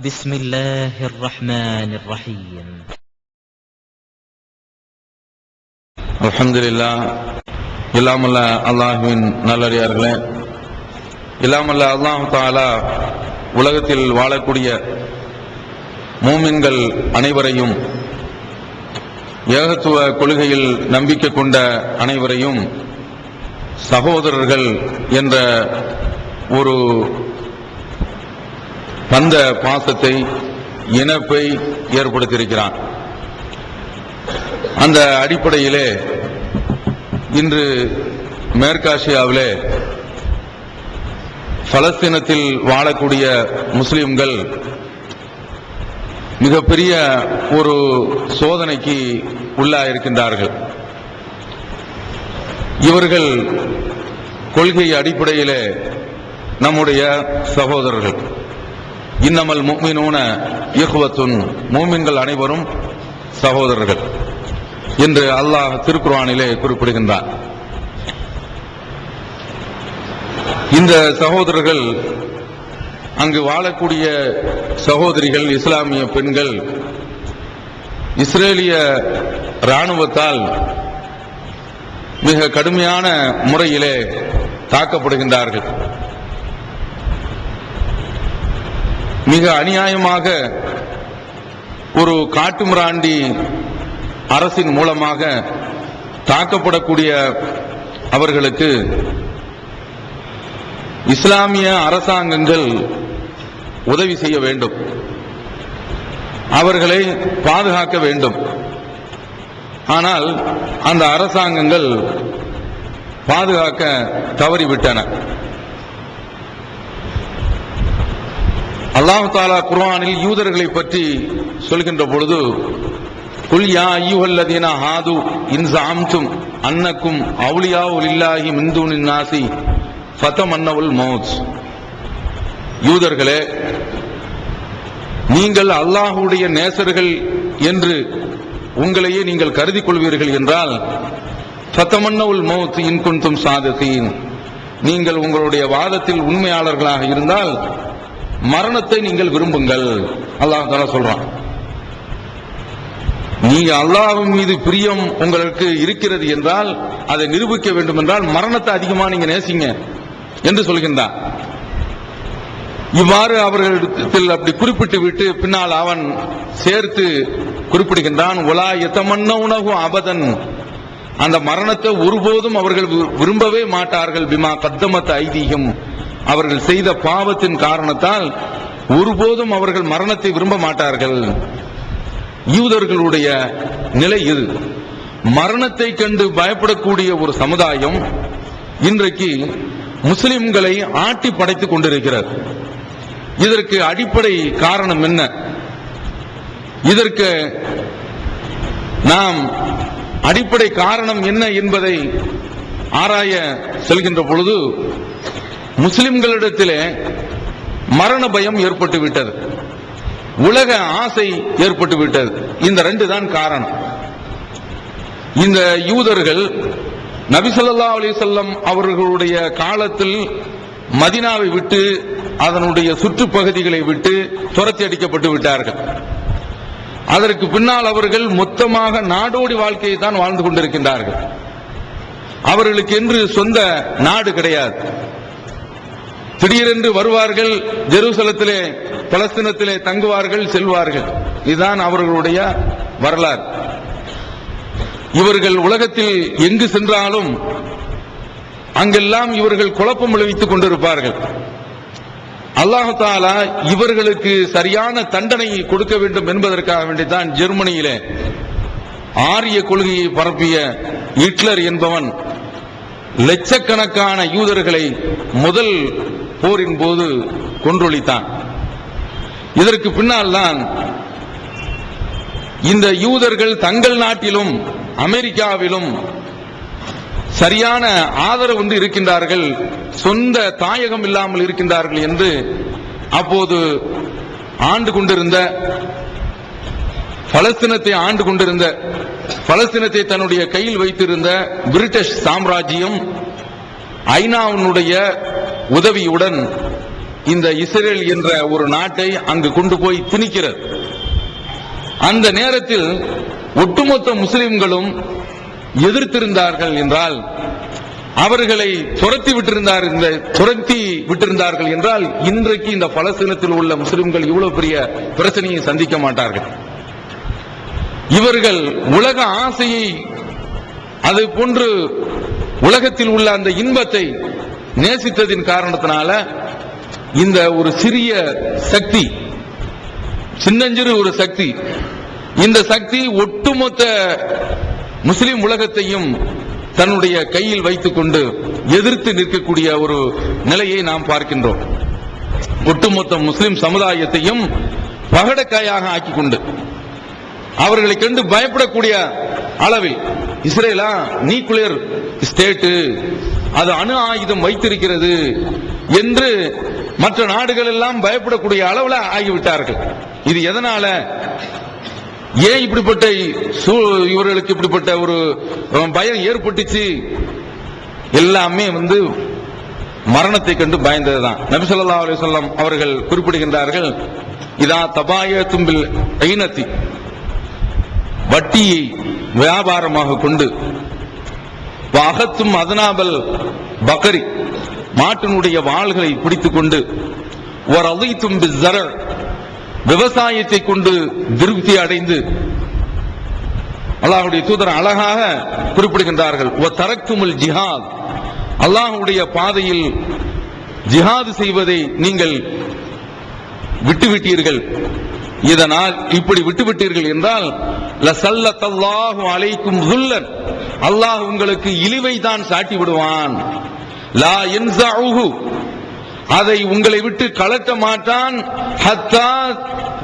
بسم الله الرحمن الرحيم. அல்ஹம்துலில்லாஹ். இல்லாமல்ல அல்லாஹ்வின் நல்லடியார்களே, இல்லாமல்ல அல்லாஹ் தஆலா உலகத்தில் வாழக்கூடிய மூமின்கள் அனைவரையும், ஏகத்துவ கொள்கையில் நம்பிக்கை கொண்ட அனைவரையும் சகோதரர்கள் என்ற ஒரு பந்த பாசத்தை, இணைப்பை ஏற்படுத்தியிருக்கிறான். அந்த அடிப்படையிலே இன்று மேற்காசியாவிலே பலஸ்தீனத்தில் வாழக்கூடிய முஸ்லிம்கள் மிகப்பெரிய ஒரு சோதனைக்கு உள்ளாயிருக்கின்றார்கள். இவர்கள் கொள்கை அடிப்படையிலே நம்முடைய சகோதரர்கள். இன்னமல் முஃமினூன இஹ்வத்துன், மூமின்கள் அனைவரும் சகோதரர்கள் என்று அல்லாஹ் திருக்குர்ஆனிலே குறிப்பிடுகின்றார். இந்த சகோதரர்கள், அங்கு வாழக்கூடிய சகோதரிகள், இஸ்லாமிய பெண்கள் இஸ்ரேலிய இராணுவத்தால் மிக கடுமையான முறையிலே தாக்கப்படுகின்றார்கள். மிக அநியாயமாக ஒரு காட்டுமிராண்டி அரசின் மூலமாக தாக்கப்படக்கூடிய அவர்களுக்கு இஸ்லாமிய அரசாங்கங்கள் உதவி செய்ய வேண்டும், அவர்களை பாதுகாக்க வேண்டும். ஆனால் அந்த அரசாங்கங்கள் பாதுகாக்க தவறிவிட்டன. அல்லாஹ் தஆலா குர்ஆனில் யூதர்களை பற்றி சொல்கின்ற பொழுது, குல் யா அய்யுஹல்லதீன ஹாது இன் ஸஅம்தும் அன்னக்கும் அவுலியாஉ லில்லாஹி மின் தூனின் நாஸி ஃபதமன்னவுல் மௌத். யூதர்களே, நீங்கள் அல்லாஹ்வுடைய நேசர்கள் என்று உங்களையே நீங்கள் கருதிக் கொள்வீர்கள் என்றால், ஃபதமன்னவுல் மௌத் இன் குன்தும் சாதிகீன், நீங்கள் உங்களுடைய வாதத்தில் உண்மையாளர்களாக இருந்தால் மரணத்தை நீங்கள் விரும்புங்கள். அல்லாஹ் தஆலா சொல்றான், நீங்க அல்லாஹ்வின் மீது பிரியம் உங்களுக்கு இருக்கிறது என்றால், அதை நிரூபிக்க வேண்டும் என்றால் மரணத்தை அதிகமா நீங்க நேசிங்க என்று சொல்கின்றான். இவ்வாறு அவர்களிடத்தில் அப்படி குறிப்பிட்டு விட்டு பின்னால் அவன் சேர்த்து குறிப்பிடுகின்றான், உலா யதமன்னவுனஹு அபதன், அந்த மரணத்தை ஒருபோதும் அவர்கள் விரும்பவே மாட்டார்கள். பிமா கத்தமத் ஐதீஹிம், அவர்கள் செய்த பாவத்தின் காரணத்தால் ஒருபோதும் அவர்கள் மரணத்தை விரும்ப மாட்டார்கள். யூதர்களுடைய நிலை இது. மரணத்தை கண்டு பயப்படக்கூடிய ஒரு சமுதாயம் இன்றைக்கு முஸ்லிம்களை ஆட்டி படைத்துக் கொண்டிருக்கிறது. இதற்கு அடிப்படை காரணம் என்ன? இதற்கு நாம் அடிப்படை காரணம் என்ன என்பதை ஆராய செல்கின்ற பொழுது, முஸ்லிம்களிடத்திலே மரண பயம் ஏற்பட்டு விட்டது, உலக ஆசை ஏற்பட்டு விட்டது. இந்த ரெண்டு தான் காரணம். இந்த யூதர்கள் நபி ஸல்லல்லாஹு அலைஹி வஸல்லம் அவர்களுடைய காலத்தில் மதீனாவை விட்டு, அதனுடைய சுற்றுப்பகுதிகளை விட்டு துரத்தி அடிக்கப்பட்டு விட்டார்கள். அதற்கு பின்னால் அவர்கள் மொத்தமாக நாடோடி வாழ்க்கையை தான் வாழ்ந்து கொண்டிருக்கின்றார்கள். அவர்களுக்கு என்று சொந்த நாடு கிடையாது. திடீரென்று வருவார்கள், ஜெருசலத்திலே பலஸ்தீனத்திலே தங்குவார்கள், செல்வார்கள். இதுதான் அவர்களுடைய வரலாறு. இவர்கள் உலகத்தில் எங்கு சென்றாலும் அங்கெல்லாம் இவர்கள் குழப்பம் விளைவித்துக் கொண்டிருப்பார்கள். அல்லாஹ் தஆலா இவர்களுக்கு சரியான தண்டனையை கொடுக்க வேண்டும் என்பதற்காக வேண்டித்தான் ஜெர்மனியிலே ஆரிய கொள்கையை பரப்பிய ஹிட்லர் என்பவன் லட்சக்கணக்கான யூதர்களை முதல் போரின் போது கொன்றொழித்தான். இதற்கு பின்னால் தான் இந்த யூதர்கள் தங்கள் நாட்டிலும் அமெரிக்காவிலும் சரியான ஆதரவு இருக்கின்றார்கள், சொந்த தாயகம் இல்லாமல் இருக்கின்றார்கள் என்று அப்போது ஆண்டு கொண்டிருந்த, பலஸ்தீனத்தை ஆண்டு கொண்டிருந்த, பலஸ்தீனத்தை தன்னுடைய கையில் வைத்திருந்த பிரிட்டிஷ் சாம்ராஜ்யம் ஐநாவினுடைய உதவியுடன் இந்த இஸ்ரேல் என்ற ஒரு நாட்டை அங்கு கொண்டு போய் திணிக்கிறது. அந்த நேரத்தில் ஒட்டுமொத்த முஸ்லிம்களும் எதிர்த்திருந்தார்கள் என்றால், அவர்களை துரத்தி விட்டிருந்தார்கள் என்றால், இன்றைக்கு இந்த பலஸ்தீனத்தில் உள்ள முஸ்லிம்கள் இவ்வளவு பெரிய பிரச்சனையை சந்திக்க மாட்டார்கள். இவர்கள் உலக ஆசையை, அதை போன்று உலகத்தில் உள்ள அந்த இன்பத்தை நேசித்ததின் காரணத்தினால இந்த ஒரு சிறிய சக்தி, சின்னஞ்சிறு ஒரு சக்தி, இந்த சக்தி ஒட்டுமொத்த முஸ்லிம் உலகத்தையும் தன்னுடைய கையில் வைத்துக் கொண்டு எதிர்த்து நிற்கக்கூடிய ஒரு நிலையை நாம் பார்க்கின்றோம். ஒட்டுமொத்த முஸ்லிம் சமுதாயத்தையும் பகடக்காயாக ஆக்கிக் கொண்டு அவர்களை கண்டு பயப்படக்கூடிய அளவில், இஸ்ரேலா நியூக்ளியர் ஸ்டேட், அது அணு ஆயுதம் வைத்திருக்கிறது என்று மற்ற நாடுகள் எல்லாம் பயப்படக்கூடிய அளவில் ஆகிவிட்டார்கள். இது எதனால, ஏன் இப்படிப்பட்ட இவர்களுக்கு இப்படிப்பட்ட ஒரு பயம் ஏற்பட்டுச்சு? எல்லாமே மரணத்தை கண்டு பயந்ததுதான். நபி ஸல்லல்லாஹு அலைஹி வஸல்லம் அவர்கள் குறிப்பிடுகின்றார்கள், இதா தபாயத்தும் பில் ஐனதி, வட்டியை வியாபாரமாக கொண்டு, வாகத்தும் அதனாபல் பக்கரி, மாட்டினுடைய வாள்களை பிடித்துக் கொண்டு, ஒரு அதைத்தும் பிஸ்ஸரர், விவசாயத்தை கொண்டு திருப்தி அடைந்து, அல்லாஹ்வுடைய தூதர் அழகாக குறிப்பிடுகின்றார்கள், ஓ தரக்குமுல் ஜிஹாத், அல்லாஹ்வுடைய பாதையில் ஜிஹாது செய்வதை நீங்கள் விட்டுவிட்டீர்கள். இதனால் இப்படி விட்டுவிட்டீர்கள் என்றால், லஸல்லத்தல்லாஹு அலைக்கும் ஸுல்லன், அல்லாஹ் உங்களுக்கு இழிவை தான் சாட்டி விடுவான். லா யன்ஸஉஹு, அதை உங்களை விட்டு கலட்ட மாட்டான். ஹத்தா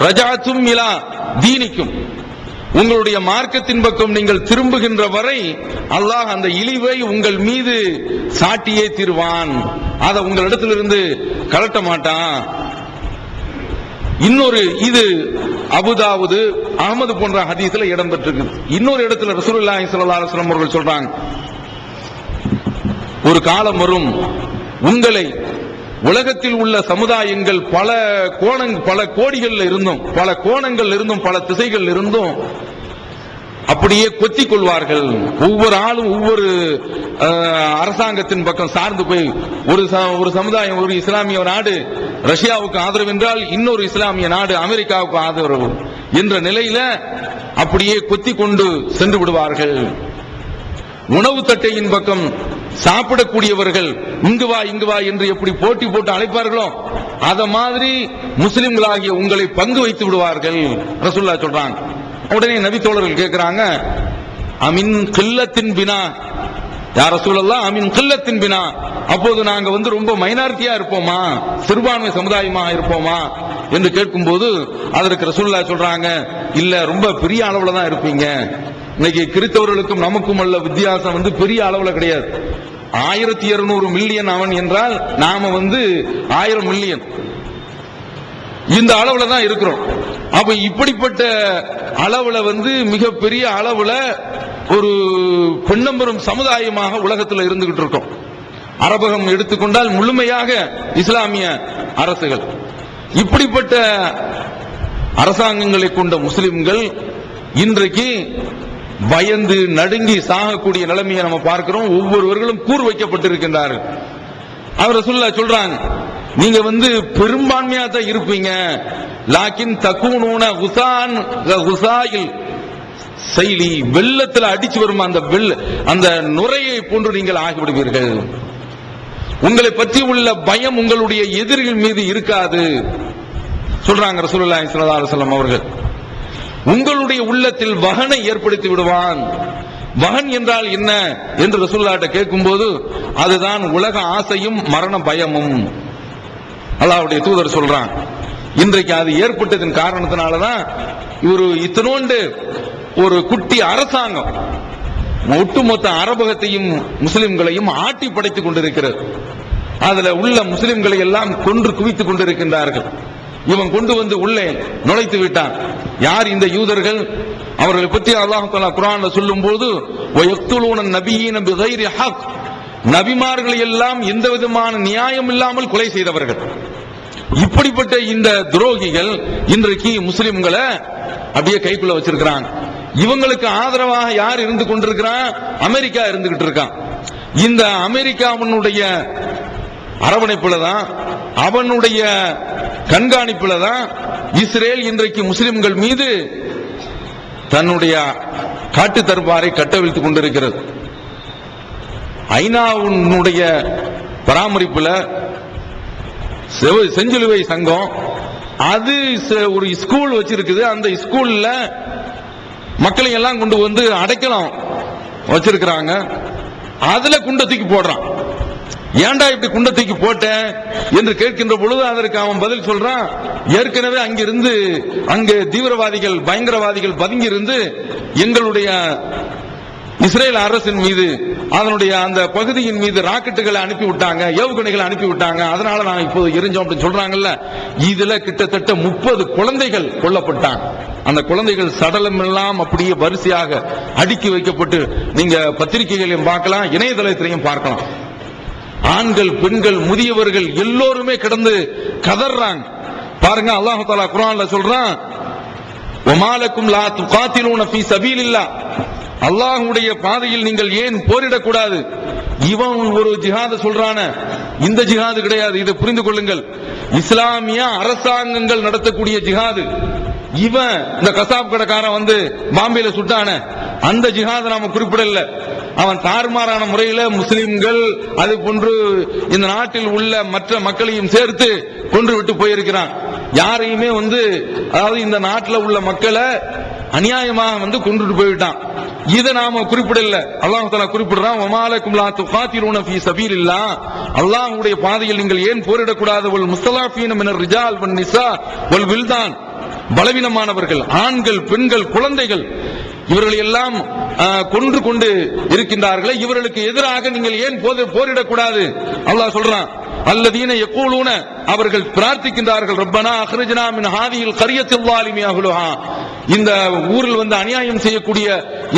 ரஜஅத்தும் இலா தீனிக்கும், உங்களுடைய மார்க்கத்தின் பக்கம் நீங்கள் திரும்புகின்ற வரை அல்லாஹ் அந்த இழிவை உங்கள் மீது சாட்டியே தீர்வான். அதை உங்களிடத்திலிருந்து கலட்ட மாட்டான். இன்னொரு, இது அபுதாவுது, அகமது போன்ற ஹதீஸ்ல இடம்பெற்றிருக்கு. இன்னொரு இடத்துல ரசூலுல்லாஹி ஸல்லல்லாஹு அலைஹி வஸல்லம் அவர்கள் சொல்றாங்க, ஒரு காலம் வரும், உங்களை உலகத்தில் உள்ள சமுதாயங்கள் பல கோடிகள் இருந்தும், பல கோணங்கள் இருந்தும், பல திசைகள் இருந்தும் அப்படியே கொத்திக் கொள்வார்கள். ஒவ்வொரு ஆளும் ஒவ்வொரு அரசாங்கத்தின் பக்கம் சார்ந்து போய், ஒரு சமுதாயம், ஒரு இஸ்லாமிய நாடு ரஷ்யாவுக்கு ஆதரவு என்றால் இன்னொரு இஸ்லாமிய நாடு அமெரிக்காவுக்கு ஆதரவு என்ற நிலையில அப்படியே கொத்திக் கொண்டு சென்று விடுவார்கள். உணவு தட்டையின் பக்கம் சாப்பிடக்கூடியவர்கள் இங்கு வா என்று எப்படி போட்டி போட்டு அழைப்பார்களோ, அத மாதிரி முஸ்லிம்களாகிய உங்களை பங்கு வைத்து விடுவார்கள் ரசூலுல்லாஹ் சொல்றாங்க. உடனே நபி தோழர்கள் கேட்கிறாங்க, அமின் கில்லத்தின் பினா யா ரசூலல்லாஹ், அமின் கில்லத்தின் பினா, அப்போது நாங்க ரொம்ப மைனாரிட்டியா இருப்போமா, சிறுபான்மை சமுதாயமாக இருப்போமா என்று கேட்கும்போது அதற்கு ரசூலுல்லாஹ் சொல்றாங்க, இல்ல, ரொம்ப பெரிய அளவுல தான் இருப்பீங்க. இன்னைக்கு கிறிஸ்தவர்களுக்கும் நமக்கும் உள்ள வித்தியாசம் பெரிய அளவுல கிடையாது. 1200 மில்லியன் அவன் என்றால் நாம 1000 மில்லியன், இந்த அளவுல தான் இருக்கிறோம். அப்ப இப்படிப்பட்ட அளவுல மிகப்பெரிய அளவுல ஒரு பெண்ணம்பெரும் சமுதாயமாக உலகத்தில் இருந்துகிட்டு இருக்கோம். அரபகம் எடுத்துக்கொண்டால் முழுமையாக இஸ்லாமிய அரசுகள். இப்படிப்பட்ட அரசாங்கங்களை கொண்ட முஸ்லிம்கள் இன்றைக்கு பயந்து நடுங்கி சாகக்கூடிய நிலைமையை நம்ம பார்க்கிறோம். ஒவ்வொருவர்களும் கூர் வைக்கப்பட்டிருக்கின்றார்கள். அவர் ரசூலுல்லாஹ் சொல்றாங்க, நீங்க பெரும்பான்மையா தான் இருப்பீங்க, லாக்கின் தக்கூனூன குசாயில் செயலி, வெள்ளத்தில் அடிச்சு வரும் அந்த நுரையை போன்று நீங்கள் ஆகிவிடுவீர்கள். உங்களை பற்றி உள்ள பயம் உங்களுடைய எதிரிகள் மீது இருக்காது சொல்றாங்க ரசூலுல்லாஹி ஸல்லல்லாஹு அலைஹி வஸல்லம் அவர்கள். உங்களுடைய உள்ளத்தில் வகனை ஏற்படுத்தி விடுவான். வகன் என்றால் என்ன என்று ரசூலுல்லாஹ்ட்ட கேட்கும்போது, அதுதான் உலக ஆசையும் மரண பயமும். அல்லாஹ்வுடைய தூதர் சொல்றான், இன்றைக்கு அது ஏற்பட்டதின் காரணத்தினாலதான் ஒரு இத்தனோண்டு ஒரு குட்டி அரசாங்கம் ஒட்டுமொத்த அரபகத்தையும் முஸ்லிம்களையும் ஆட்டி படைத்துக் கொண்டிருக்கிறது. அதுல உள்ள முஸ்லிம்களை எல்லாம் கொன்று குவித்துக் கொண்டிருக்கின்றார்கள். இவன் கொண்டு உள்ளே நுழைத்து விட்டான். யார் இந்த யூதர்கள்? அவர்களை பற்றி அல்லாஹ் தஆலா குர்ஆன்ல சொல்லும்போது, வயக்துலூன நபியீன பிகைரி ஹக், நபிமார்களை எல்லாம் எந்த விதமான நியாயம் இல்லாமல் கொலை செய்தவர்கள். இப்படிப்பட்ட இந்த துரோகிகள் இன்றைக்கு முஸ்லிம்களை அப்படியே கைக்குள்ள வச்சிருக்கிறாங்க. இவங்களுக்கு ஆதரவாக யார் இருந்து கொண்டிருக்கிறான்? அமெரிக்கா இருந்துகிட்டு இருக்கான். இந்த அமெரிக்காவினுடைய அரவணைப்புல தான், அவனுடைய கண்காணிப்புல தான் இஸ்ரேல் இன்றைக்கு முஸ்லிம்கள் மீது தன்னுடைய காட்டு தர்பாரை கட்டவிழ்த்துக் கொண்டிருக்கிறது. ஐநாவுடைய பராமரிப்புல செஞ்சிலுவை சங்கம் அது ஒரு ஸ்கூல் வச்சிருக்குது. அந்த ஸ்கூல்ல மக்களை எல்லாம் கொண்டு வந்து அடைக்கலாம் வச்சிருக்கிறாங்க. அதுல குண்டை தூக்கி போடுறான். ஏன்டா இப்படி குண்டை தூக்கி போட்ட என்று கேட்கின்ற பொழுது அதற்கு அவன் பதில் சொல்றான், ஏற்கனவே அங்கிருந்து அங்கு தீவிரவாதிகள் பயங்கரவாதிகள் பதுங்கி இருந்து எங்களுடைய இஸ்ரேல் அரசின் மீது அதனுடைய அந்த பகுதியின் மீது ராக்கெட்டுகளை அனுப்பி விட்டாங்க, ஏவுகணைகளை அனுப்பி விட்டாங்க, அதனால நான் இப்போது எரிஞ்சோம் அப்படின்னு சொல்றாங்கல்ல. இதுல கிட்டத்தட்ட 30 குழந்தைகள் கொல்லப்பட்டாங்க. அந்த குழந்தைகள் சடலம் எல்லாம் அப்படியே வரிசையாக அடுக்கி வைக்கப்பட்டு நீங்க பத்திரிகைகளையும் பார்க்கலாம், இணையதளத்திலையும் பார்க்கலாம். ஆண்கள், பெண்கள், முதியவர்கள் எல்லோருமே கிடந்து கதறாங்க. பாருங்க, அல்லாஹ் தஆலா குர்ஆன்ல சொல்றான், வமாலக்கும் லா துகாத்திலூன ஃபீ சபீலில்லாஹ், அல்லாஹ்வுடைய பாதையில் நீங்கள் ஏன் போரிடக்கூடாது? இவன் ஒரு ஜிஹாத சொல்றான, இந்த ஜிஹாது கிடையாது. இதை புரிந்து கொள்ளுங்கள். இஸ்லாமிய அரசாங்கங்கள் நடத்தக்கூடிய ஜிஹாது. இவன் இந்த கசாப் கடைக்காரன் வந்து பாம்பேல சுட்டான அந்த ஜிஹாத நாம குறிப்பிடல. அவன் தாறுமாறான முறையில முஸ்லிம்கள் அது போன்று இந்த நாட்டில் உள்ள மற்ற மக்களையும் சேர்த்து கொன்று விட்டு போயிருக்கிறான். யாரையுமே வந்து, அதாவது இந்த நாட்டில் உள்ள மக்களை அநியாயமாக வந்து கொன்றுட்டு போய்விட்டான். இதை நாம குறிப்பிடல. அல்லாஹ் தஆலா குறிப்பிடுறான், வமாலக்கும் லா துகாத்திலூன ஃபீ சபீலில்லாஹ், அல்லாஹ்வுடைய பாதையில் நீங்கள் ஏன் போரிடக்கூடாது? வல் முஸ்தலாஃபீன மினர் ரிஜால் வன் நிசா வல் வில்தான், பலவீனமானவர்கள், ஆண்கள், பெண்கள், குழந்தைகள், இவர்களை எல்லாம் கொன்று கொண்டு இருக்கின்றார்களே, இவர்களுக்கு எதிராக நீங்கள் ஏன் போரிடக்கூடாது? அல்லாஹ் சொல்றான், அல்லதீன யகூலூன, அவர்கள் பிரார்த்திக்கின்றார்கள், ரப்பனா அக்ரிஜ்னா மின் ஹாதிஹில் கரியத்தில் ஸாலிமி அஹ்லுஹா, இந்த ஊரில் வந்து அநியாயம் செய்யக்கூடிய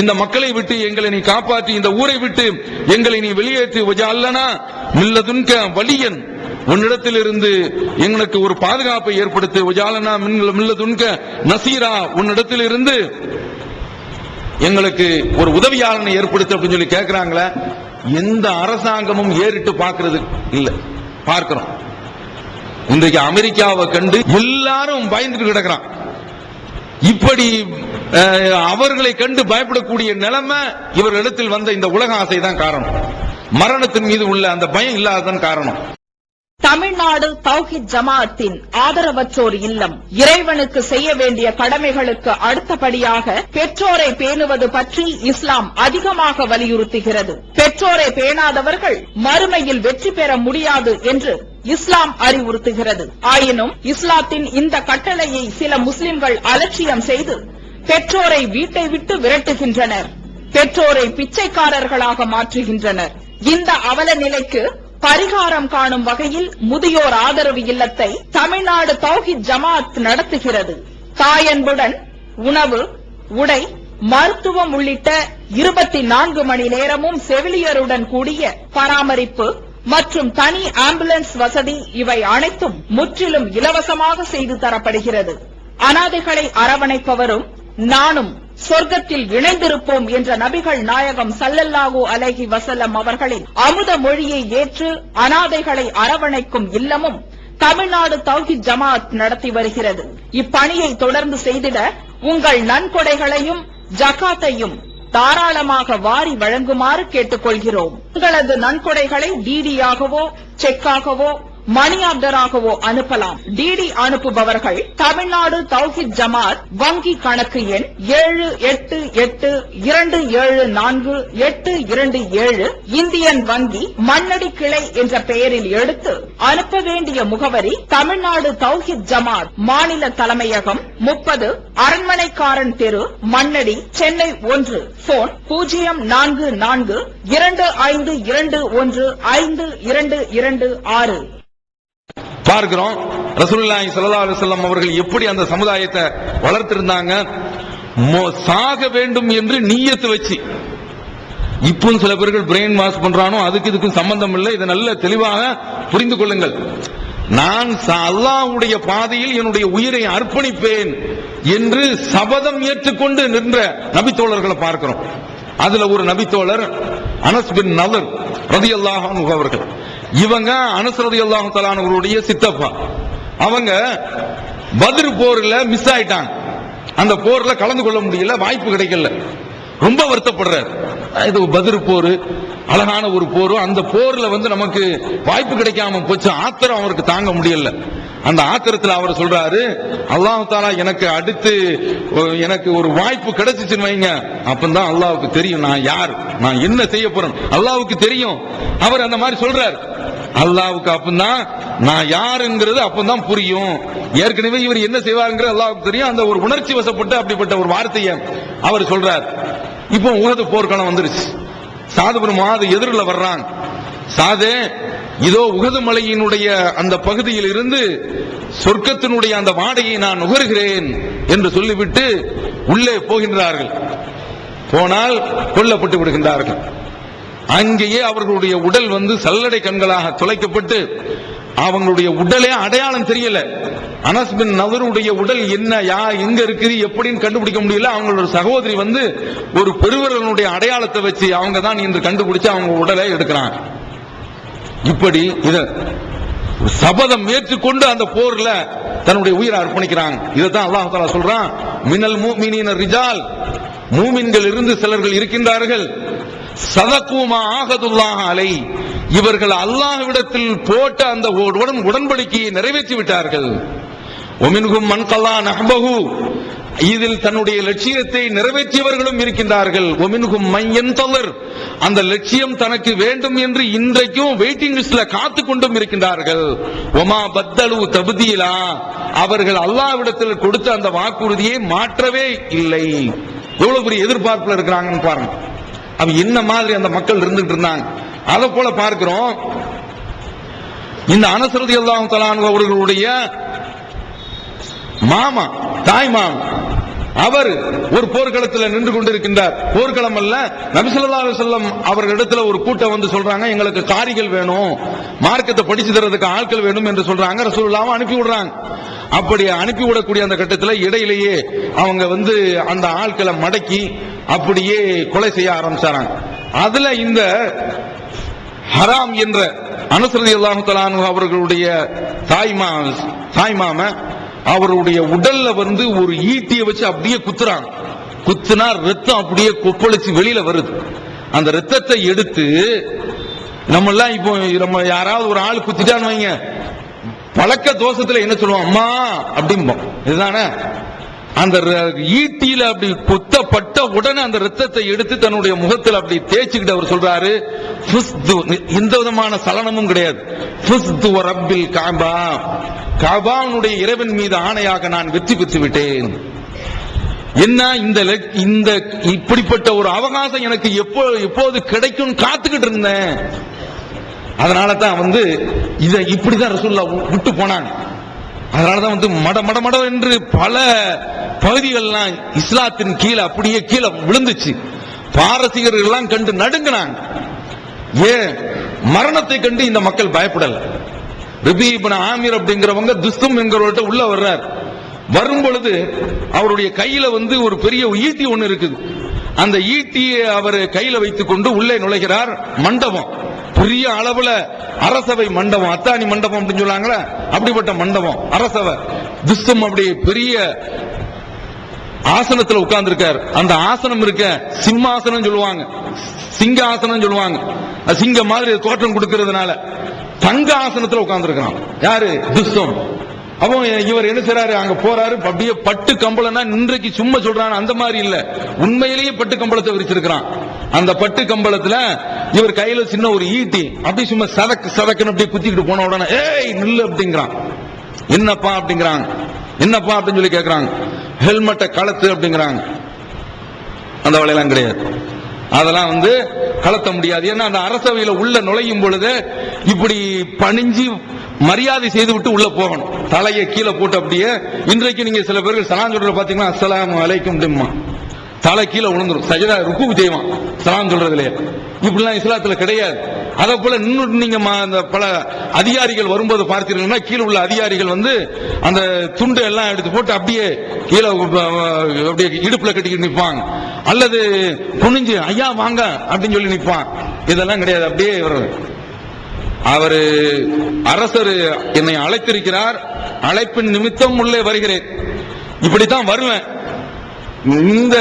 இந்த மக்களை விட்டு எங்களை நீ காப்பாற்றி, இந்த ஊரை விட்டு எங்களை நீ வெளியேற்றி, வஜஅல்னா மில்லதுன்க வலியன், உன்னிடத்திலிருந்து எங்களுக்கு ஒரு பாதுகாப்பை ஏற்படுத்து, வஜஅல்னா மில்லதுன்க நசீரா, உன்னிடத்திலிருந்து எங்களுக்கு ஒரு உதவியாளனை ஏற்படுத்து அப்படின்னு சொல்லி கேட்கிறாங்களே. எந்த அரசாங்கமும் ஏறிட்டு பார்க்கிறது இல்ல. பார்க்கிறோம், இன்றைக்கு அமெரிக்காவை கண்டு எல்லாரும் பயந்துட்டு கிடக்கிறான். இப்படி அவர்களை கண்டு பயப்படக்கூடிய நிலைமை இவர்களிடத்தில் வந்த இந்த உலக ஆசை தான் காரணம். மரணத்தின் மீது உள்ள அந்த பயம் இல்லாததான் காரணம். தமிழ்நாடு தௌஹீத் ஜமாஅத்தின் ஆதரவற்றோர் இல்லம் இறைவனுக்கு செய்ய வேண்டிய கடமைகளுக்கு அடுத்தபடியாக பெற்றோரை பேணுவது பற்றி இஸ்லாம் அதிகமாக வலியுறுத்துகிறது. பெற்றோரை பேணாதவர்கள் மறுமையில் வெற்றி பெற முடியாது என்று இஸ்லாம் அறிவுறுத்துகிறது. ஆயினும் இஸ்லாத்தின் இந்த கட்டளையை சில முஸ்லிம்கள் அலட்சியம் செய்து பெற்றோரை வீட்டை விட்டு விரட்டுகின்றனர், பெற்றோரை பிச்சைக்காரர்களாக மாற்றுகின்றனர். இந்த அவல நிலைக்கு பரிகாரம் காணும் வகையில் முதியோர் ஆதரவு இல்லத்தை தமிழ்நாடு தௌஹீத் ஜமாஅத் நடத்துகிறது. தாயன்புடன் உணவு, உடை, மருத்துவம் உள்ளிட்ட 24 மணி நேரமும் செவிலியருடன் கூடிய பராமரிப்பு மற்றும் தனி ஆம்புலன்ஸ் வசதி, இவை அனைத்தும் முற்றிலும் இலவசமாக செய்து தரப்படுகிறது. அனாதைகளை அரவணைப்பவரும் நானும் சொர்க்கத்தில் இணைந்திருப்போம் என்ற நபிகள் நாயகம் ஸல்லல்லாஹு அலைஹி வஸல்லம் அவர்களின் அமுத மொழியை ஏற்று அனாதைகளை அரவணைக்கும் இல்லமும் தமிழ்நாடு தௌஹீத் ஜமாஅத் நடத்தி வருகிறது. இப்பணியை தொடர்ந்து செய்திட உங்கள் நன்கொடைகளையும் ஜகாத்தையும் தாராளமாக வாரி வழங்குமாறு கேட்டுக்கொள்கிறோம். உங்களது நன்கொடைகளை டிடியாகவோ செக்காகவோ மணி ஆர்டராகவோ அனுப்பலாம். டிடி அனுப்புபவர்கள் தமிழ்நாடு தௌஹீத் ஜமாஅத் வங்கி கணக்கு எண் 7882748227 இந்தியன் வங்கி மண்ணடி கிளை என்ற பெயரில் எடுத்து அனுப்ப வேண்டிய முகவரி தமிழ்நாடு தௌஹீத் ஜமாஅத் மாநில தலைமையகம் 30 அரண்மனைக்காரன் தெரு, மண்ணடி, சென்னை 1. போன் 044215215226. பார்க்கிறோம், ரசூலுல்லாஹி ஸல்லல்லாஹு அலைஹி வஸல்லம் அவர்கள் எப்படி அந்த சமுதாயத்தை வளர்த்திருந்தாங்க. சாக வேண்டும் என்று நியத்து வச்சு. இப்போ சில பேர்கள் பிரெயின் வாஷ் பண்றானோ, அதுக்கு இதுக்கும் சம்பந்தம் இல்லை. இதை நல்ல தெளிவாக புரிந்து கொள்ளுங்கள். நான் அல்லாஹ்வுடைய பாதையில் என்னுடைய உயிரை அர்ப்பணிப்பேன் என்று சபதம் ஏற்றுக்கொண்டு நின்ற நபித்தோழர்களை பார்க்கிறோம். அதுல ஒரு நபித்தோழர் அனஸ் பின் நதர் ரலியல்லாஹு அன்ஹு அவர்கள். இவங்க அனஸ் ரலியல்லாஹு தஆலா அவர்களுடைய சித்தப்பா. அவங்க பத்ர் போர்ல மிஸ் ஆயிட்டாங்க. அந்த போர்ல கலந்து கொள்ள முடியல, வாய்ப்பு கிடைக்கல. ரொம்ப வருத்தப்படுறார். இது பத்ர் போர், அழகான ஒரு போர். அந்த போர்ல நமக்கு வாய்ப்பு கிடைக்காம போச்சு. ஆத்திரம் அவருக்கு தாங்க முடியல. அந்த ஆத்திரத்தில் அவர் சொல்றாரு, அல்லாஹ் தஆலா எனக்கு அடுத்து எனக்கு ஒரு வாய்ப்பு கிடைச்சிச்சுன்னு வைங்க, அப்பதான் அல்லாஹ்வுக்கு தெரியும் நான் யார், நான் என்ன செய்ய போறேன், அல்லாஹ்வுக்கு தெரியும். அவர் அந்த மாதிரி சொல்றார். அல்லாஹ்வுக்கு அப்பதான் நான் யாருங்கிறது அப்பதான் புரியும். ஏற்கனவே இவர் என்ன செய்வாருங்கிறது அல்லாஹ்வுக்கு தெரியும். அந்த ஒரு உணர்ச்சி வசப்பட்டு அப்படிப்பட்ட ஒரு வார்த்தையை அவர் சொல்றார். இப்போ உஹது போர்க்களம் வந்துருச்சு. சாது பின் முஆத் எதிரில் வர்றாங்க. சாதே, இதோ உஹது மலையினுடைய அந்த பகுதியில் இருந்து சொர்க்கத்தினுடைய அந்த வாடையை நான் நுகர்கிறேன் என்று சொல்லிவிட்டு உள்ளே போகின்றார்கள். போனால் கொல்லப்பட்டு விடுகின்றார்கள். அங்கேயே அவர்களுடைய உடல் சல்லடை கண்களாக துளைக்கப்பட்டு அவங்களுடைய உடலே அடையாளம் தெரியல. அனஸ் பின் நதருடைய உடல் என்ன, எங்க இருக்குது எப்படின்னு கண்டுபிடிக்க முடியல. அவங்களோட சகோதரி ஒரு பெருவரனுடைய அடையாளத்தை வச்சு அவங்க தான் இன்று கண்டுபிடிச்சு அவங்க உடலை எடுக்கிறாங்க. இப்படி இத சபதம் ஏற்றுக்கொண்டு அந்த போர்ல தன்னுடைய உயிரை அர்ப்பணிக்கிறாங்க. இதைத்தான் அல்லாஹ் தஆலா சொல்றான், மினல் முஃமினீன ரிஜால், மூமின்கள் இருந்து சிலர்கள் இருக்கின்றார்கள், சதகு மா ஆகதுல்லாஹ் அலை, இவர்கள் அல்லாஹ்விடத்தில் போட்ட அந்த உடன்படிக்கையை நிறைவேற்றி விட்டார்கள். ஒமின்ஹும் மன் கல்லா நஹ்பஹு, இதில் தன்னுடைய லட்சியத்தை நிறைவேற்றியவர்களும் இருக்கின்றார்கள். ஒமின்ஹும் மன் யன்தலிர், அந்த லட்சியம் தனக்கு வேண்டும் என்று இன்றைக்கும் வெயிட்டிங் லிஸ்ட்ல காத்து கொண்டும் இருக்கின்றார்கள். ஒமா பத்தலு தப்தீலா, அவர்கள் அல்லாஹ்விடத்தில் கொடுத்த அந்த வாக்குறுதியை மாற்றவே இல்லை. எவ்வளவு பெரிய எதிர்பார்ப்புல இருக்கிறாங்கன்னு பாருங்க. அவ என்ன மாதிரி அந்த மக்கள் இருந்துட்டு இருந்தாங்க. அதை போல பார்க்கிறோம். இந்த அனஸ் ரலியல்லாஹு தஆலா அன்ஹு அவர்களுடைய மாமா, தாய் மாமா, அவர் ஒரு போர்க்களத்தில் நின்று கொண்டிருக்கின்றார். போர்க்களம் அல்ல, நபி ஸல்லல்லாஹு அலைஹி வஸல்லம் அவர்களிடத்துல ஒரு கூட்டம் சொல்றாங்க, எங்களுக்கு காரிகள் வேணும், மார்க்கத்தை படிச்சு தரதுக்கு ஆட்கள் வேணும் என்று சொல்றாங்க. ரசூலுல்லாஹ் அனுப்பி விடுறாங்க. அப்படி அனுப்பி விடக்கூடிய அந்த கட்டத்தில் இடையிலேயே அவங்க அந்த ஆட்களை மடக்கி அப்படியே கொலை செய்ய ஆரம்பிச்சாங்க. அதுல இந்த ஹராம் என்ற அனஸ் ரலியல்லாஹு தஆலா அன்ஹு அவர்களுடைய தாய்மாம அவருடைய உடல்ல ஒரு ஈட்டியை வச்சு அப்படியே குத்துறாங்க. குத்துனா ரத்தம் அப்படியே கொப்பளிச்சு வெளியில வருது. அந்த ரத்தத்தை எடுத்து நம்ம எல்லாம் இப்போ நம்ம யாராவது ஒரு ஆள் குத்திட்டான்னு வைங்க, பழக்க தோஷத்துல என்ன சொல்லுவோம், அம்மா அப்படிம்போம். இதுதானே அந்த ஈட்டியில அப்படி குத்தப்பட்ட உடனே அந்த ரத்தத்தை எடுத்து தன்னுடைய முகத்தில் அப்படி தேய்ச்சிக்கிட்டு அவர் சொல்றாரு, எந்த விதமான சலனமும் கிடையாது, ஃபுஸ்து ரப்பில் கஅபா, கஅபாவுடைய இறைவன் மீது ஆணையாக நான் வெற்றி பெற்று விட்டேன். என்ன இந்த இப்படிப்பட்ட ஒரு அவகாசம் எனக்கு எப்போது கிடைக்கும் காத்துக்கிட்டு இருந்தேன். அதனால தான் இதை இப்படிதான் ரசூலுல்லாஹ் விட்டு போனாங்க. அதனாலதான் மட என்று பல பகுதிகள்லாம் இஸ்லாத்தின் கீழே அப்படியே கீழே விழுந்துச்சு. பாரசீகர்கள் எல்லாம் கண்டு நடுங்கினாங்க. ஏன் மரணத்தை கண்டு இந்த மக்கள் பயப்படல. ரபீ இப்னு ஆமிர் அப்படிங்கிறவங்க துஸ்தும் என்கிறவர்கிட்ட உள்ள வர்றார். வரும் பொழுது அவருடைய கையில ஒரு பெரிய ஈட்டி ஒண்ணு இருக்குது. அந்த ஈட்டியை அவர் கையில வைத்துக் கொண்டு உள்ளே நுழைகிறார். மண்டபம் பெரிய அளவுல அரசவை மண்டபம், அத்தானி மண்டபம் அப்படின்னு சொல்லாங்களே, அப்படிப்பட்ட மண்டபம் அரசவை. துஸ்தும் அப்படி பெரிய ஆசனத்தில் உட்கார்ந்து இருக்கார். அந்த ஆசனம் இருக்க சிம்மாசனம் சொல்லுவாங்க, சிங்க ஆசனம் சொல்லுவாங்க. சிங்க மாதிரி தோற்றம் கொடுக்கிறதுனால தங்க ஆசனத்தில் உட்கார்ந்து இருக்கிறான். யாரு? துஸ்தும். அப்போ இவர் என்ன செய்றாரு, அங்க போறாரு. அப்படியே பட்டு கம்பளம்னா இன்றைக்கு சும்மா சொல்றான் அந்த மாதிரி இல்ல, உண்மையிலேயே பட்டு கம்பளத்தை விரிச்சிருக்கிறான். அந்த பட்டு கம்பளத்துல இவர் கையில சின்ன ஒரு ஈட்டி அப்படி சும்மா சதக்குன்னு அப்படியே குத்திக்கிட்டு போன உடனே ஏய் நில்லு அப்படிங்கிறான். என்னப்பா அப்படிங்கிறாங்க. என்னப்பா அப்படின்னு சொல்லி கேட்கிறாங்க. ஹெல்மெட்டை கலத்து அப்படிங்கிறாங்க. அந்த வேலையெல்லாம் கிடையாது, அதெல்லாம் கலத்த முடியாது. ஏன்னா அந்த அரசவையில உள்ள நுழையும் பொழுது இப்படி பணிஞ்சு மரியாதை செய்து விட்டு உள்ள போகணும். தலையை கீழே போட்டு அப்படியே. இன்றைக்கு நீங்க சில பேர்கள் சலாம் சொல்ற பாத்தீங்கன்னா அஸ்ஸலாமு அலைக்கும் டிம்மா, தலை கீழே விழுந்துரும், சஜதா ருக்கு செய்வான் சலாம் சொல்றதுல. இப்படிலாம் இஸ்லாத்துல கிடையாது. அதை போல இன்னும் நீங்க பல அதிகாரிகள் வரும்போது பார்த்தீங்கன்னா கீழே உள்ள அதிகாரிகள் வந்து அந்த துண்டு எல்லாம் எடுத்து போட்டு அப்படியே கீழே அப்படியே இடுப்புல கட்டிக்கிட்டு நிற்பாங்க, அல்லது குனிஞ்சு ஐயா வாங்க அப்படின்னு சொல்லி நிற்பான். இதெல்லாம் கிடையாது. அப்படியே அவரு அரசர் என்னை அழைத்திருக்கிறார், அழைப்பின் நிமித்தம் உள்ளே வருகிறேன், இப்படித்தான் வருவேன், இந்த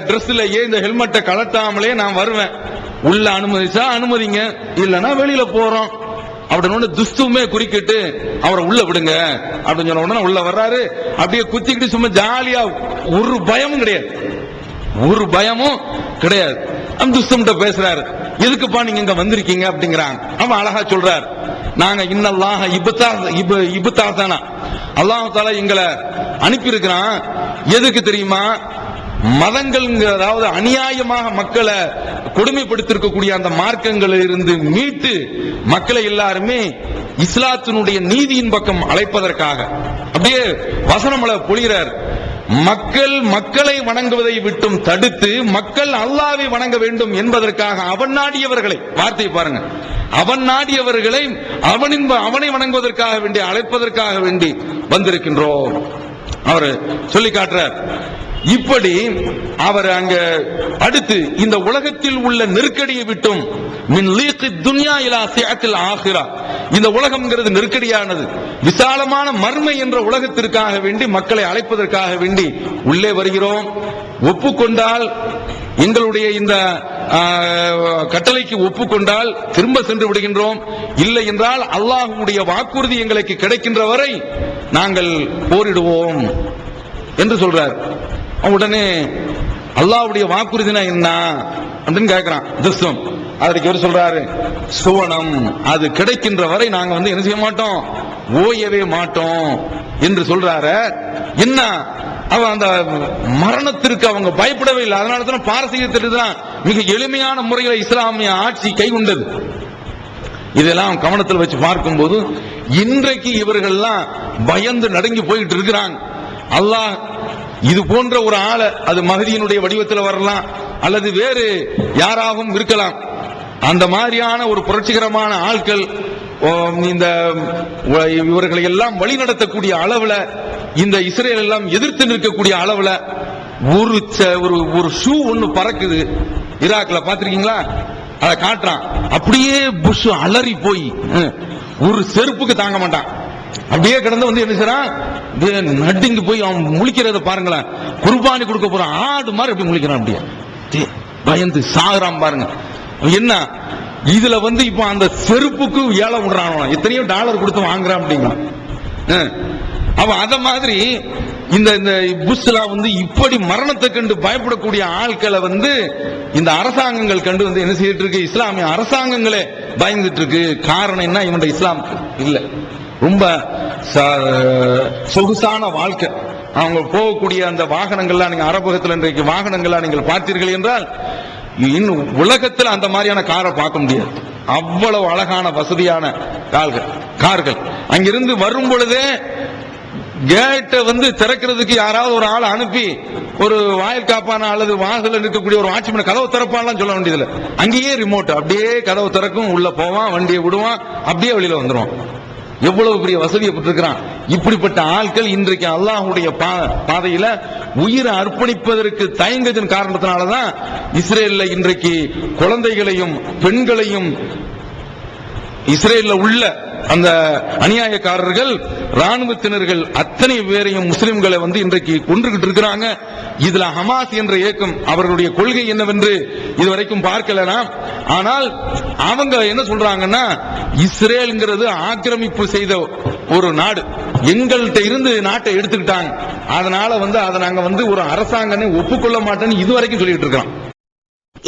டிரெஸ்லயே இந்த ஹெல்மெட்டை கலட்டாமலே நான் வருவேன், உள்ள அனுமதிச்சா அனுமதிங்க, இல்லன்னா வெளியில போறோம் அப்படின்னு துஸ்துமே குறுக்கிட்டு அவரை உள்ள விடுங்க அப்படின்னு சொன்ன உடனே உள்ள வர்றாரு. அப்படியே குத்திக்கிட்டு சும்மா ஜாலியா, ஒரு பயமும் கிடையாது, ஒரு பயமும் கிடையாது. துஸ்தம்கிட்ட பேசுறாரு, எதுக்குப்பா நீங்க இங்க வந்திருக்கீங்க அப்படிங்கிறாங்க. அவன் அழகா சொல்றார், நாங்க இன்னல்லாஹ இபுத்தாதானா, அல்லாஹ் தஆலா எங்களை அனுப்பி இருக்கிறான், எதுக்கு தெரியுமா, மதங்கள் அதாவது அநியாயமாக மக்களை கொடுமைப்படுத்திருக்கக்கூடிய அந்த மார்க்கங்களில் இருந்து மீட்டு மக்களை எல்லாருமே இஸ்லாத்தினுடைய நீதியின் பக்கம் அழைப்பதற்காக. அப்படியே வசனமலை பொழிகிறார், மக்கள் மக்களை வணங்குவதை விட்டும் தடுத்து மக்கள் அல்லாஹ்வை வணங்க வேண்டும் என்பதற்காக அவன் நாடியவர்களை, வார்த்தை பாருங்க, அவன் நாடியவர்களை அவனை வணங்குவதற்காக வேண்டி அழைப்பதற்காக வேண்டி வந்திருக்கின்றோம் அவர் சொல்லி காட்டுறார். இப்படி அவர் அங்க அடுத்து இந்த உலகத்தில் உள்ள நெருக்கடியை விட்டும் மின் லீகி துன்யா இலா சிஅத்தில் ஆகிரா, இந்த உலகம்ங்கிறது நெருக்கடியானது, விசாலமான மர்மை என்ற உலகத்திற்காக வேண்டி மக்களை அழைப்பதற்காக வேண்டி உள்ளே வருகிறோம். ஒப்புக்கொண்டால் எங்களுடைய இந்த கட்டளைக்கு ஒப்புக்கொண்டால் திரும்ப சென்று விடுகின்றோம், இல்லை என்றால் அல்லாஹ்வுடைய வாக்குறுதி எங்களுக்கு கிடைக்கின்ற வரை நாங்கள் போரிடுவோம் என்று சொல்றார். உடனே அல்லாஹ்வுடைய வாக்குறுதினா என்ன அப்படின்னு கேட்கிறான் துஸ்தம். அதற்கு இவர் சொல்றாரு, சுவனம் அது கிடைக்கின்ற வரை நாங்க வந்து என்ன செய்ய மாட்டோம், ஓயவே மாட்டோம் என்று சொல்றாரு. என்ன அவன் அந்த மரணத்திற்கு அவங்க பயப்படவே இல்லை. அதனால தான் பாரசீகத்திற்கு தான் மிக எளிமையான முறையில் இஸ்லாமிய ஆட்சி கைகொண்டது. இதெல்லாம் கவனத்தில் வச்சு பார்க்கும்போது இன்றைக்கு இவர்கள்லாம் பயந்து நடுங்கி போயிட்டு இருக்கிறாங்க. அல்லாஹ் இது போன்ற ஒரு ஆளை, அது மஹதியினுடைய வடிவத்தில் வரலாம் அல்லது வேறு யாராகவும் இருக்கலாம், அந்த மாதிரியான ஒரு புரட்சிகரமான ஆட்கள் இந்த இவர்களை எல்லாம் வழிநடத்தக்கூடிய அளவுல, இந்த இஸ்ரேல் எல்லாம் எதிர்த்து நிற்கக்கூடிய அளவுல ஒரு ஷூ ஒன்னு பறக்குது ஈராக்ல, பாத்திருக்கீங்களா? அதை காட்டுறான், அப்படியே புஷ் அலறி போய் ஒரு செருப்புக்கு தாங்க மாட்டான், அப்படியே கிடந்து வந்து என்ன செய்றான், நடுங்கி போய் அவன் முழிக்கிறத பாருங்களேன், குர்பானி கொடுக்க போறான் ஆடு மாதிரி அப்படி முழிக்கிறான், அப்படியே பயந்து சாகுறான் பாருங்க. என்ன இதுல வந்து இப்ப அந்த செருப்புக்கு ஏலம் விடுறான், எத்தனையோ டாலர் கொடுத்து வாங்குறான் அப்படிங்கிறான். அவன் அத மாதிரி இந்த புஷ்லாம் வந்து இப்படி மரணத்தை கண்டு பயப்படக்கூடிய ஆட்களை வந்து இந்த அரசாங்கங்கள் கண்டு வந்து என்ன செய்யிட்டு இருக்கு, இஸ்லாமிய அரசாங்கங்களே பயந்துட்டு இருக்கு. காரணம் என்ன, இவனுடைய இஸ்லாம் இல்ல, ரொம்ப சொகுசான வாழ்க்கை. அவங்க போகக்கூடிய அந்த வாகனங்கள்லாம், நீங்க அரபகத்தில் இன்றைக்கு வாகனங்கள்லாம் நீங்கள் பார்த்தீர்கள் என்றால் இன்னும் உலகத்தில் அந்த மாதிரியான காரை பார்க்க முடியாது. அவ்வளவு அழகான வசதியான கார்கள். அங்கிருந்து வரும் பொழுதே கேட்டை வந்து திறக்கிறதுக்கு யாராவது ஒரு ஆளை அனுப்பி ஒரு வாயில் காப்பான அல்லது வாசல் இருக்கக்கூடிய ஒரு வாட்ச்மேன் கதவு திறப்பான்லாம் சொல்ல வேண்டியதில்லை, அங்கேயே ரிமோட், அப்படியே கதவு திறக்கும், உள்ள போவான், வண்டியை விடுவான், அப்படியே வெளியில வந்துடும். எவ்வளவு பெரிய வசதியை பெற்றிருக்கிறான். இப்படிப்பட்ட ஆட்கள் இன்றைக்கு அல்லாஹ்வுடைய பாதையில உயிரை அர்ப்பணிப்பதற்கு தயங்கத்தின் காரணத்தினாலதான் இஸ்ரேல்ல இன்றைக்கு குழந்தைகளையும் பெண்களையும் இஸ்ரேல்ல உள்ள அந்த அநியாயக்காரர்கள் ராணுவத்தினர்கள் அத்தனை பேரையும் முஸ்லிம்களை வந்து இன்றைக்கு கொன்றுகிட்டு இருக்கிறாங்க. இதுல ஹமாஸ் என்ற இயக்கம் அவர்களுடைய கொள்கை என்னவென்று இதுவரைக்கும் பார்க்கலாம். ஆனால் அவங்க என்ன சொல்றாங்கன்னா, இஸ்ரேல்ங்கிறது ஆக்கிரமிப்பு செய்த ஒரு நாடு, எங்கள்கிட்ட இருந்து நாட்டை எடுத்துக்கிட்டாங்க, அதனால வந்து அதை நாங்க வந்து ஒரு அரசாங்கமே ஒப்புக்கொள்ள மாட்டேன்னு இதுவரைக்கும் சொல்லிட்டு இருக்கோம்.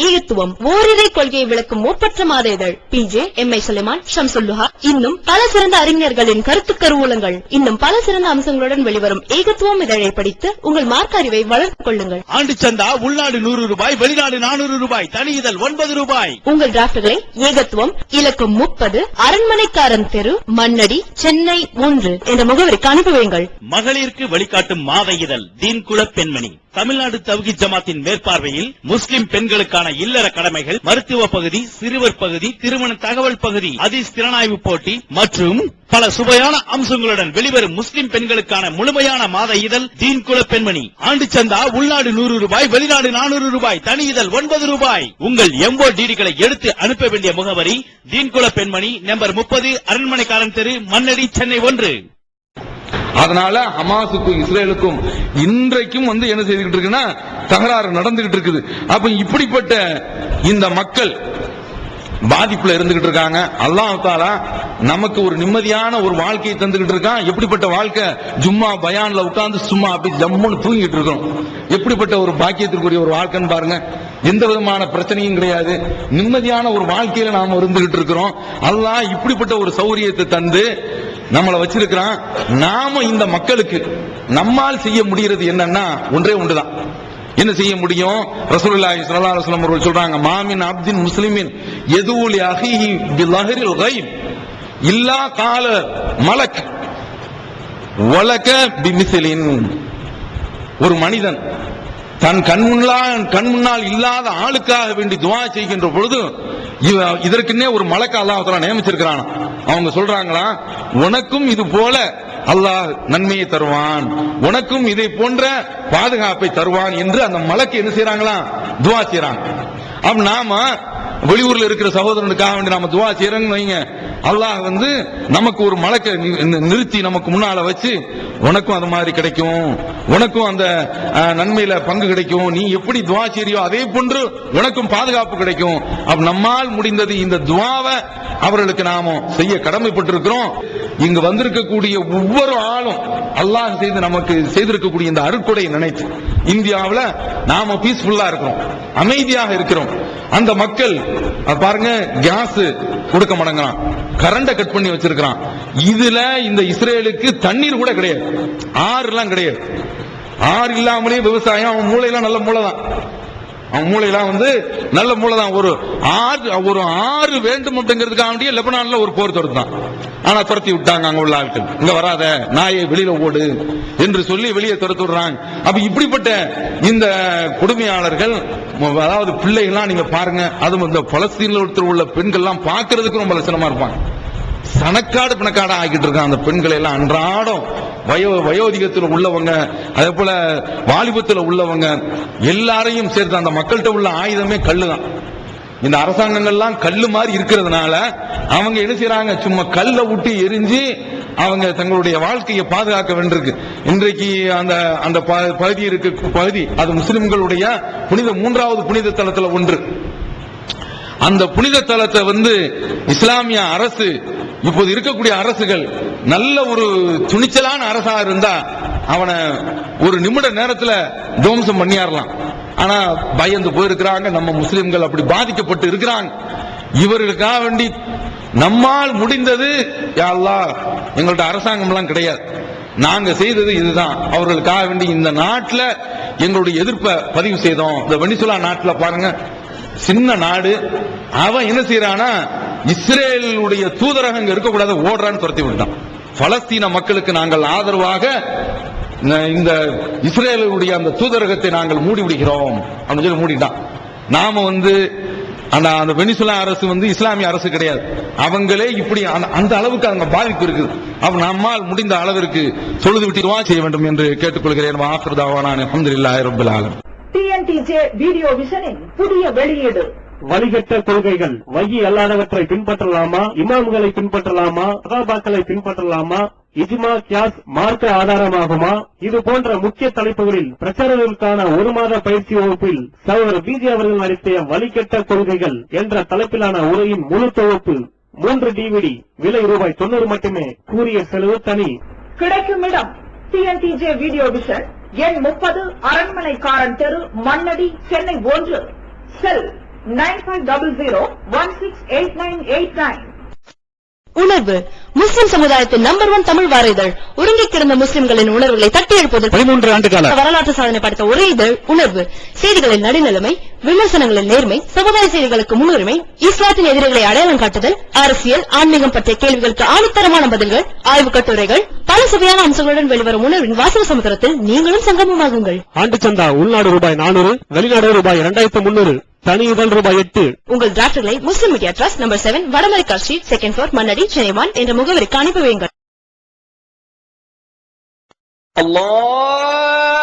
ஈகத்துவம் ஓரிரை கொள்கையை விளக்கும் ஒப்பற்ற மாத இதழ் PJ MI சுலைமான் ஷம்சுல்லுஹா, இன்னும் பல சிறந்த அறிஞர்களின் கருத்து கருவூலங்கள், இன்னும் பல சிறந்த அம்சங்களுடன் வெளிவரும் ஏகத்துவம் இதழை படித்து உங்கள் மார்க்க அறிவை வளர்த்துக் கொள்ளுங்கள். ஆண்டு சந்தா உள்நாடு 100 ரூபாய், வெளிநாடு 400 ரூபாய், தனி இதழ் 9 ரூபாய். உங்கள் டிராப்ட்களை ஏகத்துவம் இலக்கம் 30 அரண்மனைக்காரன் தெரு, மண்ணடி, சென்னை 3 என்ற முகவரிக்கு அனுப்பி வையுங்கள். மகளிருக்கு வழிகாட்டும் மாத இதழ் தீன்குல பெண்மணி, தமிழ்நாடு தவ்ஹீத் ஜமாத்தின் மேற்பார்வையில் முஸ்லிம் பெண்களுக்கான இல்லற கடமைகள், மருத்துவ பகுதி, சிறுவர் பகுதி, திருமண தகவல் பகுதி, ஹதீஸ் திறனாய்வு போட்டி மற்றும் பல சுவையான அம்சங்களுடன் வெளிவரும் முஸ்லிம் பெண்களுக்கான முழுமையான மாத இதழ் தீன் குல பெண்மணி. ஆண்டு சந்தா உள்நாடு 100 ரூபாய், வெளிநாடு 400 ரூபாய், தனி இதழ் 9 ரூபாய். உங்கள் MODDகளை எடுத்து அனுப்ப வேண்டிய முகவரி தீன் குல பெண்மணி, நம்பர் 30, அரண்மனைக்காரன் தெரு, மண்ணடி, சென்னை 1. அதனால ஹமாஸுக்கும் இஸ்ரேலுக்கும் இன்றைக்கும் என்ன செய்துகிட்டு இருக்குன்னா தகராறு நடந்துகிட்டு இருக்குது. அப்ப இப்படிப்பட்ட இந்த மக்கள் பாதிப்புல இருந்துகிட்டு இருக்காங்க. அல்லாஹ் தஆலா நமக்கு ஒரு நிம்மதியான ஒரு வாழ்க்கையை தந்துகிட்டு இருக்கான். எப்படிப்பட்ட வாழ்க்கை? ஜும்மா பயான்ல உட்கார்ந்து சும்மா அப்படி ஜம்முன்னு தூங்கிட்டு இருக்கோம். எப்படிப்பட்ட ஒரு பாக்கியத்திற்குரிய ஒரு வாழ்க்கைன்னு பாருங்க. எந்த விதமான பிரச்சனையும் கிடையாது. நிம்மதியான ஒரு வாழ்க்கையில நாம இருந்துகிட்டு இருக்கிறோம். அல்லாஹ் இப்படிப்பட்ட ஒரு சௌரியத்தை தந்து நம்மளை வச்சிருக்கிறான். நாம இந்த மக்களுக்கு நம்மால் செய்ய முடிகிறது என்னன்னா ஒன்றே ஒன்றுதான். என்ன செய்ய முடியும்? ரசூலுல்லாஹி ஸல்லல்லாஹு அலைஹி வஸல்லம் அவர்கள் சொல்றாங்க, மாமின் அப்தின் முஸ்லிமின் யதுஉ லி அஹீஹி பிலஹரில் கைப் இல்லா கால மலக் வலக பிமிஸ்லின். ஒரு மனிதன் தன் கண்முன்னால் இல்லாத ஆளுக்காக வேண்டி துஆ செய்கின்ற பொழுது இதற்குன்னே ஒரு மலக்க அல்லாஹ் தஆலா நியமிச்சிருக்கிறான். அவங்க சொல்றாங்களா, உனக்கும் இது போல அல்லாஹ் நன்மையை தருவான், உனக்கும் இதை போன்ற பாதுகாப்பை தருவான் என்று அந்த மலக்கு என்ன செய்யறாங்களா? துஆ செய்யறாங்க. அப்ப நாம வெளியூர்ல இருக்கிற சகோதரனுக்காக வேண்டி நாம துஆ செய்யறோம்னு வைங்க, அல்லாஹ் நமக்கு ஒரு மலக்கை நிறுத்தி நமக்கு முன்னால வச்சு உனக்கும் அது மாதிரி கிடைக்கும், உனக்கும் அந்த நன்மையில பங்கு கிடைக்கும், நீ எப்படி துஆ செய்றியோ அதே போன்று உனக்கும் பாதுகாப்பு கிடைக்கும். அப்ப நம்மால் முடிந்தது இந்த துஆவை அவர்களுக்கு நாம செய்ய கடமைப்பட்டிருக்கிறோம். இங்கு வந்திருக்கக்கூடிய ஒவ்வொரு ஆளும் அல்லாஹ் செய்து நமக்கு செய்திருக்கக்கூடிய இந்த அருட்கொடையை நினைத்து இந்தியாவில் நாம பீஸ்ஃபுல்லா இருக்கிறோம், அமைதியாக இருக்கிறோம். அந்த மக்கள் பாருங்க, கேஸ் கொடுக்க மாட்டேங்கிறான், கரண்ட கட் பண்ணி வச்சிருக்கிறான். இதுல இந்த இஸ்ரேலுக்கு தண்ணீர் கூட கிடையாது, ஆறு எல்லாம் கிடையாது. ஆறு இல்லாமலே விவசாயம். அவன் மூளையெல்லாம் நல்ல மூளை தான், அவன் மூளையெல்லாம் நல்ல மூளை தான். ஒரு ஆறு வேண்டும் அப்படிங்கிறதுக்காக வேண்டிய லெபனான்ல ஒரு போர் தொடுத்தான். ஆனா துரத்தி விட்டாங்க அங்க உள்ள ஆட்கள். இங்க வராத நாயை வெளியில ஓடு என்று சொல்லி வெளியே துரத்து விடுறாங்க. அப்ப இப்படிப்பட்ட இந்த கொடுமையாளர்கள், அதாவது பிள்ளைகள்லாம் நீங்க பாருங்க, அதுவும் இந்த பலஸ்தீனில் உள்ள பெண்கள்லாம் பார்க்கறதுக்கு ரொம்ப லட்சணமா இருப்பாங்க. சனக்காடு பிணக்காடா ஆகிட்டு இருக்காங்க அந்த பெண்களை எல்லாம். அன்றாடம் வயோதிகத்தில் உள்ளவங்க, அதே போல வாலிபத்தில் உள்ளவங்க எல்லாரையும் சேர்த்து அந்த மக்கள்கிட்ட உள்ள ஆயுதமே கல்லுதான். இந்த அரசாங்கங்கள்லாம் கல்லு மாதிரி இருக்கிறதுனால அவங்க என்ன செய்யறாங்க, சும்மா கல்லை விட்டு எரிஞ்சு அவங்க தங்களுடைய வாழ்க்கையை பாதுகாக்க வேண்டியிருக்கு. இன்றைக்கு அந்த பகுதி இருக்கு பகுதி, அது முஸ்லிம்களுடைய மூன்றாவது புனித தலத்துல ஒன்று. அந்த புனித தலத்தை இஸ்லாமிய அரசு, இப்போது இருக்கக்கூடிய அரசுகள் நல்ல ஒரு துணிச்சலான அரசா இருந்தா அவனை ஒரு நிமிட நேரத்தில் துவம்சம் பண்ணியாரலாம். ஆனா பயந்து போயிருக்கிறாங்க நம்ம முஸ்லிம்கள், அப்படி பாதிக்கப்பட்டு இருக்கிறாங்க. இவர்களுக்காக வேண்டி நம்மால் முடிந்தது, யா அல்லாஹ் எங்கள்ட்ட அரசாங்கம் எல்லாம் கிடையாது, நாங்க செய்தது இதுதான். அவர்களுக்காக வேண்டி இந்த நாட்டில் எங்களுடைய எதிர்ப்பை பதிவு செய்தோம். இந்த வெனிசுலா நாட்டில் பாருங்க, சின்ன நாடு, அவன் என்ன செய்யறானா, இஸ்ரேலுடைய தூதரகம் இருக்கக்கூடாது ஓடுறான்னு துரத்தி விட்டான். பலஸ்தீன மக்களுக்கு நாங்கள் ஆதரவாக இந்த இஸ்ரேலுடைய அந்த தூதரகத்தை நாங்கள் மூடி விடுகிறோம் அப்படின்னு சொல்லி மூடிட்டான். நாம அந்த வெனிசுலா அரசு இஸ்லாமிய அரசு கிடையாது, அவங்களே இப்படி அந்த அளவுக்கு அங்க பாதிப்பு இருக்குது. அப்ப நம்மால் முடிந்த அளவிற்கு தொழுது விட்டு துஆ செய்ய வேண்டும் என்று கேட்டுக்கொள்கிறேன். ஆகிரு தஅவானா அல்ஹம்துலில்லாஹி ரப்பில் ஆலமீன். TNTJ வீடியோ விஷனின் புதிய வெளியீடு. வழிகட்ட கொள்கைகள், வகி அல்லாதவற்றை பின்பற்றலாமா, இமாம்களை பின்பற்றலாமா, சஹாபாக்களை பின்பற்றலாமா, இஜ்மா கியாஸ் மார்க்க ஆதாரமாகுமா? இது போன்ற முக்கிய தலைப்புகளில் பிரச்சாரங்களுக்கான 1 மாத பயிற்சி வகுப்பில் சகோதரர் பிஜே அவர்கள் நடத்திய வழிகட்ட கொள்கைகள் என்ற தலைப்பிலான உரையின் முழு தொகுப்பு 3 DVD, விலை ₹90 மட்டுமே, கூறிய செலவு தனி. கிடைக்கும் இடம் TNTJ வீடியோ விஷன், எண் 30, அரண்மனைக்காரன் தெரு, மண்ணடி, சென்னை 1. செல் 9500168989. உணர்வு முஸ்லிம் சமுதாயத்தின் நம்பர் 1 தமிழ் வார இதழ். உறங்கி கிடந்த முஸ்லிம்களின் உணர்வுகளை தட்டி எழுப்புவதற்கு 13 ஆண்டு கால வரலாற்று சாதனை படைத்த ஒரே இதழ் உணர்வு. செய்திகளின் நடுநிலைமை, விமர்சனங்களில் நேர்மை, சமுதாய செய்திகளுக்கு முன்னுரிமை, இஸ்லாத்தின் எதிரிகளை அடையாளம் காட்டுதல், அரசியல், ஆன்மீகம் பற்றிய கேள்விகளுக்கு ஆணித்தரமான பதில்கள், ஆய்வு கட்டுரைகள், பல சுவையான அம்சங்களுடன் வெளிவரும் உணர்வின் வாசக சமுத்திரத்தில் நீங்களும் சங்கமமாகுங்கள். ஆண்டு சந்தா உள்நாடு ரூபாய் 400, வெளிநாடு ரூபாய் 2300, தனி இதழ் ரூபாய் 8. உங்கள் டிராப்ட்களை Muslim media trust number 7 Vadamaraikka street 2nd floor Mannadi Chennai 1 என்ற முகவரிக்கு அனுப்பி வையுங்கள். Allah